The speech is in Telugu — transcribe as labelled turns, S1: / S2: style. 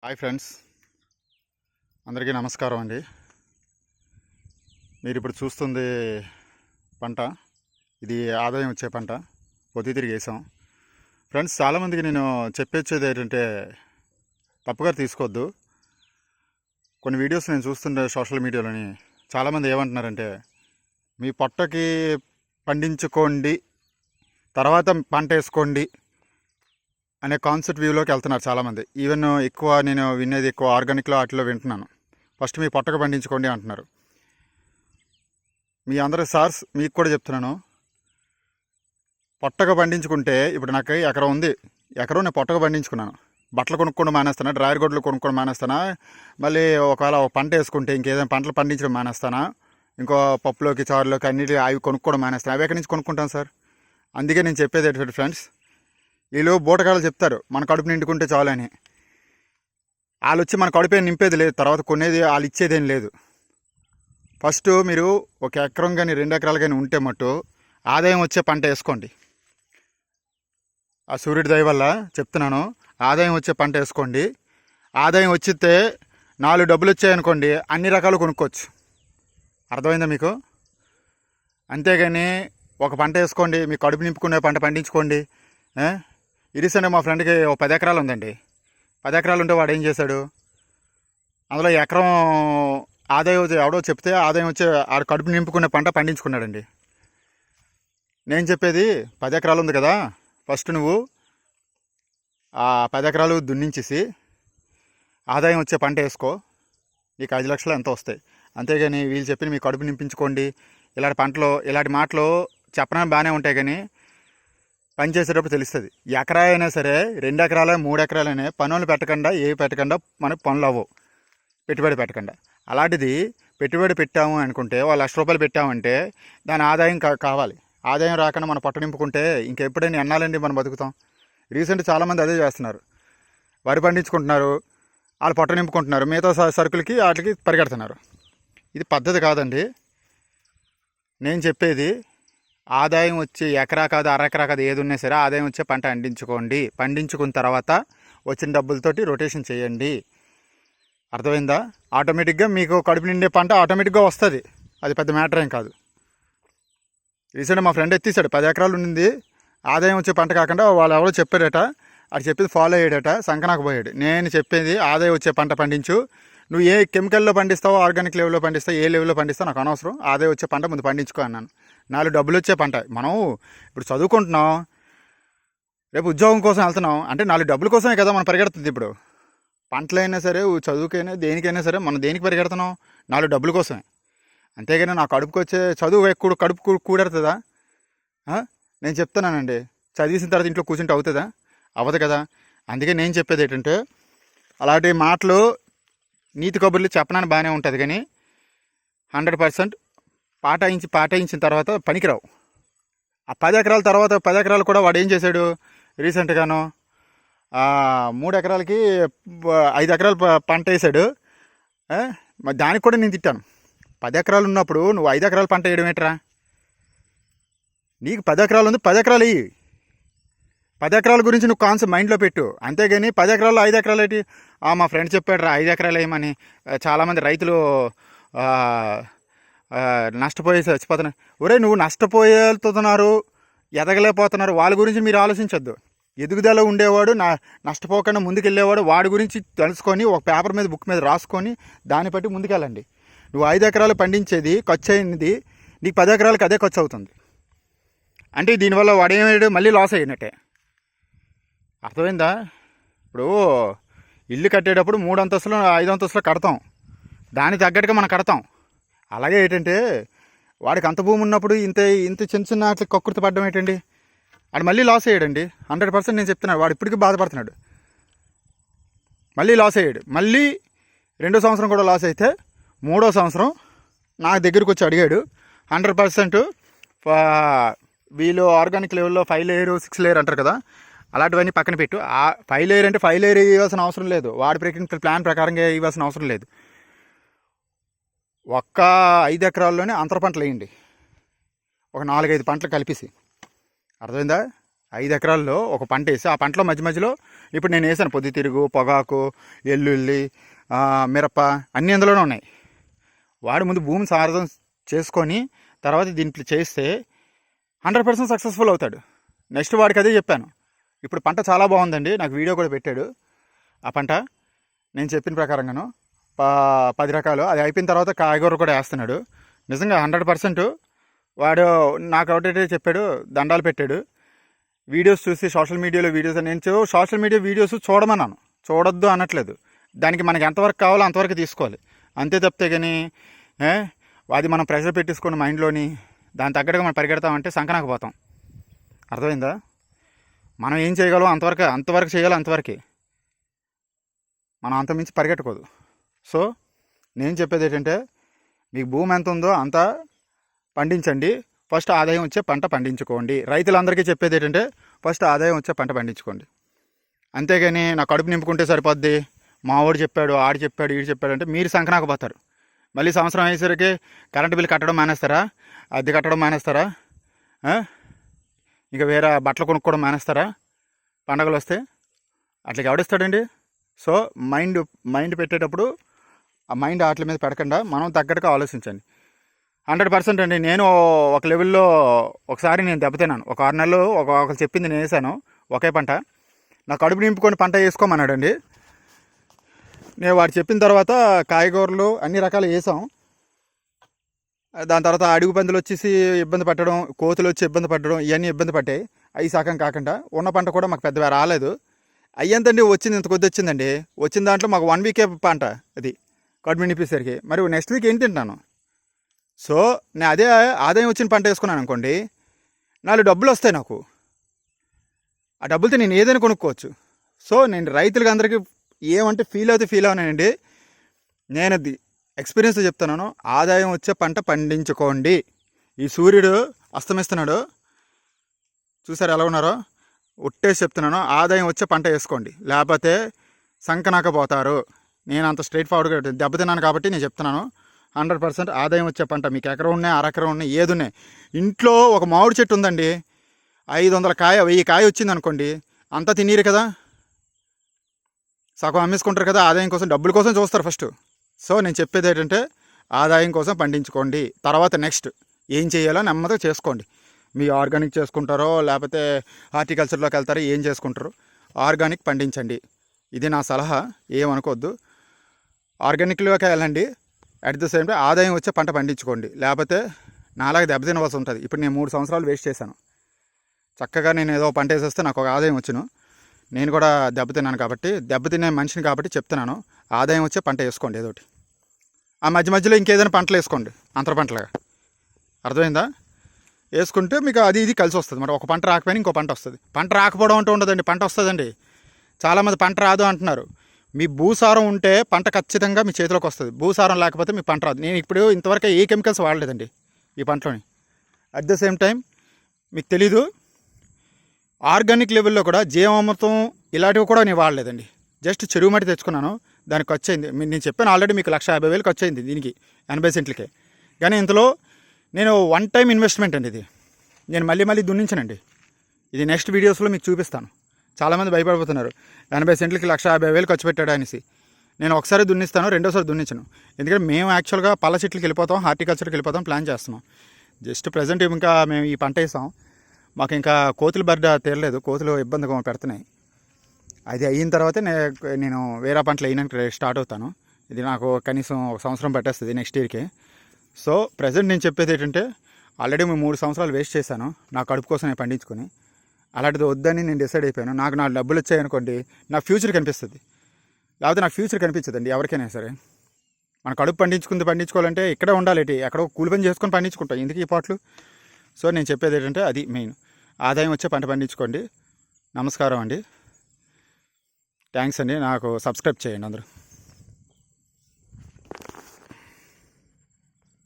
S1: హాయ్ ఫ్రెండ్స్, అందరికీ నమస్కారం అండి. మీరు ఇప్పుడు చూస్తుంది పంట. ఇది ఆదాయం వచ్చే పంట. పొద్దుతిరిగి వేసాం ఫ్రెండ్స్. చాలామందికి నేను చెప్పొచ్చేది ఏంటంటే తప్పుగా తీసుకోవద్దు. కొన్ని వీడియోస్ నేను చూస్తుండే సోషల్ మీడియాలోని చాలామంది ఏమంటున్నారంటే మీ పొట్టకి పండించుకోండి, తర్వాత పంట వేసుకోండి అనే కాన్సెప్ట్ వ్యూలోకి వెళ్తున్నారు చాలామంది. ఈవెన్ ఎక్కువ నేను వినేది ఎక్కువ ఆర్గానిక్లో వాటిలో వింటున్నాను. ఫస్ట్ మీ పొట్టకు పండించుకోండి అంటున్నారు. మీ అందరి సార్స్ మీకు కూడా చెప్తున్నాను, పొట్టకు పండించుకుంటే ఇప్పుడు నాకు ఎకరం ఉంది. ఎకరం నేను పొట్టకు పండించుకున్నాను. బట్టలు కొనుక్కోవడం మానేస్తానా, డ్రైవర్ గొడ్లు కొనుక్కోవడం మానేస్తానా, మళ్ళీ ఒకవేళ ఒక పంట వేసుకుంటే ఇంకేదైనా పంటలు పండించడం మానేస్తానా, ఇంకో పప్పులోకి చారులోకి అన్నిటి అవి కొనుక్కోవడం మానేస్తాను. అవి ఎక్కడి నుంచి కొనుక్కుంటాను సార్? అందుకే నేను చెప్పేది ఏంటంటే ఫ్రెండ్స్, వీళ్ళు బూటకాలు చెప్తారు మన కడుపు నిండుకుంటే చాలు అని. వాళ్ళు వచ్చి మన కడుపు నింపేది లేదు, తర్వాత కొనేది వాళ్ళు ఇచ్చేదేం లేదు. ఫస్ట్ మీరు ఒక ఎకరం కానీ 2 ఎకరాలు కానీ ఉంటే మట్టు ఆదాయం వచ్చే పంట వేసుకోండి. ఆ సూర్యుడి దయ వల్ల చెప్తున్నాను, ఆదాయం వచ్చే పంట వేసుకోండి. ఆదాయం వచ్చితే 4 డబ్బులు వచ్చాయనుకోండి, అన్ని రకాలు కొనుక్కోవచ్చు. అర్థమైందా మీకు? అంతేగాని ఒక పంట వేసుకోండి, మీ కడుపు నింపుకునే పంట పండించుకోండి. రీసెంట్గా మా ఫ్రెండ్కి 10 ఎకరాలు ఉందండి. 10 ఎకరాలు ఉంటే వాడు ఏం చేశాడు, అందులో ఎకరం ఆదాయం ఎవడో చెప్తే ఆదాయం వచ్చే ఆడు కడుపు నింపుకునే పంట పండించుకున్నాడండి. నేను చెప్పేది 10 ఎకరాలు ఉంది కదా, ఫస్ట్ నువ్వు ఆ 10 ఎకరాలు దున్నించేసి ఆదాయం వచ్చే పంట వేసుకో, నీకు 5 లక్షలు ఎంత వస్తాయి. అంతేగాని వీళ్ళు చెప్పి మీ కడుపు నింపించుకోండి ఇలాంటి పంటలో ఇలాంటి మాటలు చెప్పడానికి బాగానే ఉంటాయి, కానీ పని చేసేటప్పుడు తెలుస్తుంది. ఎకరా అయినా సరే 2 ఎకరాలు 3 ఎకరాలైనా పనులు పెట్టకుండా ఏవి పెట్టకుండా మనకు పనులు అవ్వవు, పెట్టుబడి పెట్టకుండా. అలాంటిది పెట్టుబడి పెట్టాము అనుకుంటే, వాళ్ళు ₹1,00,000 పెట్టామంటే దాని ఆదాయం కావాలి. ఆదాయం రాకుండా మనం పొట్ట నింపుకుంటే ఇంకెప్పుడైనా ఎన్నాలండి మనం బతుకుతాం? రీసెంట్ చాలామంది అదే చేస్తున్నారు. వరి పండించుకుంటున్నారు, వాళ్ళు పొట్ట నింపుకుంటున్నారు, మిగతా సరుకులకి వాటికి పరిగెడుతున్నారు. ఇది పద్ధతి కాదండి. నేను చెప్పేది ఆదాయం వచ్చే ఎకరా కాదు, అరెకరా కాదు, ఏది ఉన్నా సరే ఆదాయం వచ్చే పంట పండించుకోండి. పండించుకున్న తర్వాత వచ్చిన డబ్బులతోటి రొటేషన్ చేయండి. అర్థమైందా? ఆటోమేటిక్గా మీకు కడుపు నిండే పంట ఆటోమేటిక్గా వస్తుంది. అది పెద్ద మ్యాటర్ ఏం కాదు. రీసెంట్గా మా ఫ్రెండ్ ఎత్తేసాడు, 10 ఎకరాలు ఉండింది, ఆదాయం వచ్చే పంట కాకుండా వాళ్ళు ఎవరో చెప్పారట, అది చెప్పేది ఫాలో అయ్యాడట, సంకనాకు పోయాడు. నేను చెప్పేది ఆదాయం వచ్చే పంట పండించు. నువ్వు ఏ కెమికల్లో పండిస్తావో, ఆర్గానిక్ లెవెల్లో పండిస్తావు, ఏ లెవెల్లో పండిస్తావు నాకు అనవసరం. ఆదాయం వచ్చే పంట ముందు పండించుకో అన్నాను. 4 డబ్బులు వచ్చే పంట. మనం ఇప్పుడు చదువుకుంటున్నాం, రేపు ఉద్యోగం కోసం వెళ్తున్నాం అంటే 4 డబ్బుల కోసమే కదా మనం పరిగెడుతుంది. ఇప్పుడు పంటలైనా సరే, చదువుకైనా, దేనికైనా సరే మనం దేనికి పరిగెడుతున్నాం? 4 డబ్బుల కోసమే. అంతేగాని నా కడుపుకి వచ్చే చదువు ఎక్కువ కడుపు కూడెడుతుందా? నేను చెప్తున్నానండి, చదివేసిన తర్వాత ఇంట్లో కూర్చుంటే అవుతుందా? అవ్వదు కదా. అందుకే నేను చెప్పేది ఏంటంటే, అలాంటి మాటలు నీతి కబుర్లు చెప్పడానికి బాగానే ఉంటుంది, కానీ 100% పాటాయించిన తర్వాత పనికిరావు. ఆ 10 ఎకరాల తర్వాత 10 ఎకరాలు కూడా వాడు ఏం చేశాడు రీసెంట్గాను, 3 ఎకరాలకి 5 ఎకరాలు పంట వేసాడు. మరి దానికి కూడా నేను తిట్టాను. 10 ఎకరాలు ఉన్నప్పుడు నువ్వు 5 ఎకరాలు పంట వేయడం ఏంట్రా? నీకు 10 ఎకరాలు ఉంది, 10 ఎకరాలు వేయి. 10 ఎకరాల గురించి నువ్వు కాన్సెప్ట్ మైండ్లో పెట్టు. అంతేగాని 10 ఎకరాలు 5 ఎకరాలు ఏంటి? మా ఫ్రెండ్ చెప్పాడు రా 5 ఎకరాలు వేయమని. చాలామంది రైతులు నష్టపోయి చచ్చిపోతున్నారు. ఒరే, నువ్వు నష్టపోయేతున్నారు, ఎదగలేకపోతున్నారు, వాళ్ళ గురించి మీరు ఆలోచించొద్దు. ఎదుగుదల ఉండేవాడు, నష్టపోకుండా ముందుకెళ్ళేవాడు, వాడి గురించి తెలుసుకొని ఒక పేపర్ మీద, బుక్ మీద రాసుకొని దాన్ని బట్టి ముందుకెళ్ళండి. నువ్వు 5 ఎకరాలు పండించేది ఖర్చు అయినది, నీకు 10 ఎకరాలకి అదే ఖర్చు అవుతుంది అంటే దీనివల్ల వాడేమయ్యాడు, మళ్ళీ లాస్ అయినట్టే. అర్థమైందా? ఇప్పుడు ఇల్లు కట్టేటప్పుడు 3 అంతస్తులు 5 అంతస్తులు కడతాం, దానికి తగ్గట్టుగా మనం కడతాం. అలాగే ఏంటంటే వాడికి అంత భూమి ఉన్నప్పుడు ఇంత చిన్న చిన్న అట్లా కక్కుర్తి పడ్డం ఏంటండి? వాడు మళ్ళీ లాస్ అయ్యాడండి. 100% నేను చెప్తున్నాను. వాడు ఇప్పటికీ బాధపడుతున్నాడు, మళ్ళీ లాస్ అయ్యాడు. మళ్ళీ 2వ సంవత్సరం కూడా లాస్ అయితే 3వ సంవత్సరం నా దగ్గరికి వచ్చి అడిగాడు. 100% వీళ్ళు ఆర్గానిక్ లెవెల్లో 5 లేయర్ 6 లేయర్ అంటారు కదా, అలాంటివన్నీ పక్కన పెట్టు. 5 లేయర్ అంటే 5 లేయర్ ఇవ్వాల్సిన అవసరం లేదు, వాడి ప్లాన్ ప్రకారంగా ఇవ్వాల్సిన అవసరం లేదు. ఒక్క 5 ఎకరాల్లోనే అంతర పంటలు వేయండి, ఒక 4-5 పంటలు కలిపేసి. అర్థమైందా? 5 ఎకరాల్లో ఒక పంట వేసి ఆ పంటలో మధ్య మధ్యలో ఇప్పుడు నేను వేసాను పొద్దుతిరుగు, పొగాకు, ఎల్లుల్లి, మిరప అన్నీ అందులోనే ఉన్నాయి. వాడు ముందు భూమి సారథం చేసుకొని తర్వాత దీంట్లో చేస్తే 100% సక్సెస్ఫుల్ అవుతాడు. నెక్స్ట్ వాడికి అదే చెప్పాను. ఇప్పుడు పంట చాలా బాగుందండి, నాకు వీడియో కూడా పెట్టాడు. ఆ పంట నేను చెప్పిన ప్రకారంగాను 10 రకాలు అది అయిపోయిన తర్వాత కాయగూర కూడా వేస్తున్నాడు. నిజంగా 100% వాడు నాకు ఒకటే చెప్పాడు, దండాలు పెట్టాడు. వీడియోస్ చూసి సోషల్ మీడియాలో వీడియోస్, నేను సోషల్ మీడియా వీడియోస్ చూడమన్నాను, చూడొద్దు అనట్లేదు. దానికి మనకి ఎంతవరకు కావాలో అంతవరకు తీసుకోవాలి, అంతే తప్పితే కానీ అది మనం ప్రెషర్ పెట్టేసుకుని మైండ్లోని దాని తగ్గట్టుగా మనం పరిగెడతామంటే సంకనాకపోతాం. అర్థమైందా? మనం ఏం చేయగలం అంతవరకు చేయాలి, అంతవరకే. మనం అంతమించి పరిగెట్టకూడదు. సో నేను చెప్పేది ఏంటంటే, మీకు భూమి ఎంత ఉందో అంత పండించండి, ఫస్ట్ ఆదాయం వచ్చే పంట పండించుకోండి. రైతులందరికీ చెప్పేది ఏంటంటే ఫస్ట్ ఆదాయం వచ్చే పంట పండించుకోండి. అంతేగాని నా కడుపు నింపుకుంటే సరిపోద్ది, మా వాడు చెప్పాడు, ఆడు చెప్పాడు, ఈడు చెప్పాడు అంటే మీరు సంకనాకపోతారు. మళ్ళీ సంవత్సరం అయ్యేసరికి కరెంటు బిల్లు కట్టడం మానేస్తారా, అద్దె కట్టడం మానేస్తారా, ఇక వేరే బట్టలు కొనుక్కోవడం మానేస్తారా పండగలు వస్తే? అట్లా ఎవడిస్తాడండి? సో మైండ్ పెట్టేటప్పుడు ఆ మైండ్ వాటి మీద పెట్టకుండా మనం తగ్గట్టుగా ఆలోచించండి. 100% అండి. నేను ఒక లెవెల్లో ఒకసారి నేను దెబ్బతిన్నాను. ఒక 6 నెలలు ఒకరు చెప్పింది నేను వేసాను ఒకే పంట. నా కడుపు నింపుకొని పంట వేసుకోమన్నాడండి. నేను వాడు చెప్పిన తర్వాత కాయగూరలు అన్ని రకాలు వేసాం. దాని తర్వాత అడుగు పందులు వచ్చేసి ఇబ్బంది పట్టడం, కోతులు వచ్చి ఇబ్బంది పట్టడం, ఇవన్నీ ఇబ్బంది పట్టాయి. అవి సగం కాకుండా ఉన్న పంట కూడా మాకు పెద్దగా రాలేదు. అయ్యంతండి వచ్చింది, ఇంత కొద్ది వచ్చిందండి. వచ్చిన దాంట్లో మాకు 1 వీకే పంట అది కడుపు నింపేసరికి. మరి నెక్స్ట్ వీక్ ఏం తింటాను? సో నేను అదే ఆదాయం వచ్చిన పంట వేసుకున్నాను అనుకోండి, 4 డబ్బులు వస్తాయి నాకు. ఆ డబ్బులతో నేను ఏదైనా కొనుక్కోవచ్చు. సో నేను రైతులకి అందరికీ ఏమంటే ఫీల్ అవునానండి. నేను అది ఎక్స్పీరియన్స్ చెప్తున్నాను. ఆదాయం వచ్చే పంట పండించుకోండి. ఈ సూర్యుడు అస్తమిస్తున్నాడు, చూసారు ఎలా ఉన్నారో? ఒట్టేసి చెప్తున్నాను, ఆదాయం వచ్చే పంట వేసుకోండి, లేకపోతే సంకనాకపోతారు. నేను అంత స్ట్రైట్ ఫార్వర్డ్గా దెబ్బతిన్నాను కాబట్టి నేను చెప్తున్నాను. 100% ఆదాయం వచ్చే పంట మీకు ఎకరం ఉన్నాయి, అరెకరం ఉన్నాయి, ఏది ఉన్నాయి. ఇంట్లో ఒక మామిడి చెట్టు ఉందండి, 500 కాయ 1000 కాయ వచ్చింది అనుకోండి, అంతా తినీరు కదా, సగం అమ్మేసుకుంటారు కదా. ఆదాయం కోసం, డబ్బుల కోసం చూస్తారు ఫస్ట్. సో నేను చెప్పేది ఏంటంటే ఆదాయం కోసం పండించుకోండి. తర్వాత నెక్స్ట్ ఏం చేయాలో నెమ్మదిగా చేసుకోండి. మీ ఆర్గానిక్ చేసుకుంటారో లేకపోతే హార్టికల్చర్లోకి వెళ్తారో ఏం చేసుకుంటారో ఆర్గానిక్ పండించండి. ఇది నా సలహా, ఏమనుకోవద్దు. ఆర్గానిక్లోకి వెళ్ళండి, అట్ ద సేమ్ టైం ఆదాయం వచ్చే పంట పండించుకోండి. లేకపోతే నాలాగా దెబ్బతినవలసి ఉంటుంది. ఇప్పుడు నేను 3 సంవత్సరాలు వేస్ట్ చేశాను. చక్కగా నేను ఏదో పంట వేసేస్తే నాకు ఒక ఆదాయం వచ్చును. నేను కూడా దెబ్బతిన్నాను కాబట్టి, దెబ్బతినే మనిషిని కాబట్టి చెప్తున్నాను, ఆదాయం వచ్చే పంట వేసుకోండి ఏదోటి. ఆ మధ్య మధ్యలో ఇంకేదైనా పంటలు వేసుకోండి అంతర పంటలుగా. అర్థమైందా? వేసుకుంటే మీకు అది ఇది కలిసి వస్తుంది. మరి ఒక పంట రాకపోయినా ఇంకో పంట వస్తుంది. పంట రాకపోవడం అంటూ ఉండదండి, పంట వస్తుందండి. చాలామంది పంట రాదు అంటున్నారు. మీ భూసారం ఉంటే పంట ఖచ్చితంగా మీ చేతిలోకి వస్తుంది. భూసారం లేకపోతే మీ పంట రాదు. నేను ఇప్పుడు ఇంతవరకు ఏ కెమికల్స్ వాడలేదండి ఈ పంటలోని. అట్ ద సేమ్ టైం మీకు తెలీదు, ఆర్గానిక్ లెవెల్లో కూడా జీవామృతం ఇలాంటివి కూడా నేను వాడలేదండి. జస్ట్ చెరువు మట్టి తెచ్చుకున్నాను, దానికి ఖర్చు అయింది. నేను చెప్పాను ఆల్రెడీ మీకు 1,50,000 ఖర్చు అయింది దీనికి, 80 సెంట్లకే. కానీ ఇంతలో నేను 1 టైం ఇన్వెస్ట్మెంట్ అండి ఇది. నేను మళ్ళీ దున్నించానండి. ఇది నెక్స్ట్ వీడియోస్లో మీకు చూపిస్తాను. చాలామంది భయపడిపోతున్నారు, 80 సెంట్లకి 1,50,000 ఖర్చు పెట్టాడు అనేసి. నేను ఒకసారి దున్నిస్తాను, రెండోసారి దున్నించను. ఎందుకంటే మేము యాక్చువల్గా పళ్ళ చెట్లకి వెళ్ళిపోతాం, హార్టికల్చర్కి వెళ్ళిపోతాం ప్లాన్ చేస్తున్నాం. జస్ట్ ప్రజెంట్ ఇంకా మేము ఈ పంట వేసాం. మాకు ఇంకా కోతుల బర్డ తీరలేదు, కోతులు ఇబ్బందిగా పెడుతున్నాయి. అది అయిన తర్వాతే నేను వేరే పంటలు అయినాక స్టార్ట్ అవుతాను. ఇది నాకు కనీసం 1 సంవత్సరం పట్టేస్తుంది నెక్స్ట్ ఇయర్కి. సో ప్రజెంట్ నేను చెప్పేది ఏంటంటే, ఆల్రెడీ మేము 3 సంవత్సరాలు వేస్ట్ చేశాను నా కడుపు కోసం నేను పండించుకొని. అలాంటిది వద్దని నేను డిసైడ్ అయిపోయాను. నాకు డబ్బులు వచ్చాయనుకోండి, నా ఫ్యూచర్ కనిపిస్తుంది, లేకపోతే నా ఫ్యూచర్ కనిపించదండి ఎవరికైనా సరే. మన కడుపు పండించుకోవాలంటే ఇక్కడే ఉండాలి, ఎక్కడో కూలి పని చేసుకొని పండించుకుంటాం, ఎందుకు ఈ పాటలు. సో నేను చెప్పేది ఏంటంటే అది మెయిన్, ఆదాయం వచ్చే పంట పండించుకోండి. నమస్కారం అండి, థ్యాంక్స్ అండి. నాకు సబ్స్క్రైబ్ చేయండి అందరూ.